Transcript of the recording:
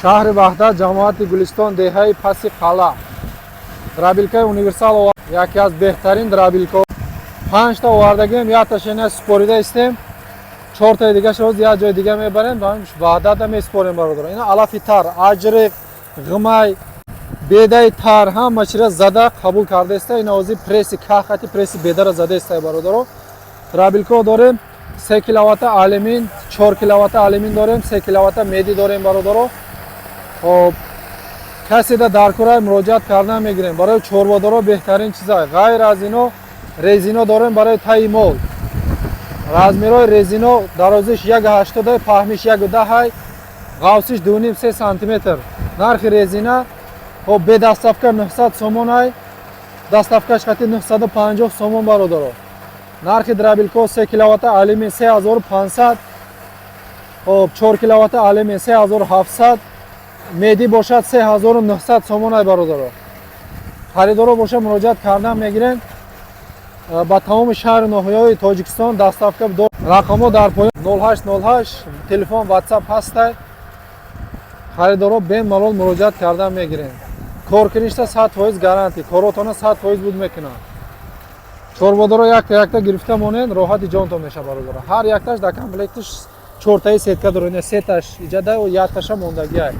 шаҳри ваҳдат, ҷамоати Гулистон, деҳаи паси қала. Драбилкаи универсал яке аз беҳтарин драбилка. 5 та овардагием, якташина супорида истем. 4 таи дигаш роз як ҷои дига мебарем, ваҳдата месупорем бародаро. Ина алафи тар, аҷриқ, ғимай, бедаи тар ҳама чира зада қабул кардаеста. Ина ҳозир пресси кахати пресси бедара задаеста бародаро. Драбилка дорем 3 киловатта алюмин, 4 киловатта алюмин дорем, 3 киловатта меди дорем бародаро. Хоб касе да дар кора муроҷиат карда мегирем. Барои чорвадоро беҳтарин чиза. Ғайр аз ино резино дорем барои таи мол. Размерои резино дарозиш 1,80, паҳмиш 1,10, ғавсиш 2,5-3 сантиметр. Нархи резина хоб бе даставка 900 сомон ай, даставкаш хати 950 сомон бародаро. Нархи драбилка 3 киловатта алюмин 3500, хоб 4 киловатта алюмин 3700, меди бошад 3900 сомон ай бародаро. Харидоро боша муроҷиат карда мегирен. Ба тамоми шаҳри ноҳияҳои Тоҷикистон даставка дор. Рақамҳо дар поён 0808 телефон WhatsApp ҳастай. Харидоро бемалол муроҷиат карда мегирен. Коркуништа 100% гарантӣ, коротона 100% буд мекунад. Чорвадоро якта гирифта монед, роҳати ҷонтон меша бародаро. Ҳар якташ дар комплектиш 4 таи сетка дорад, сеташ иҷада ва якташа мондагӣ.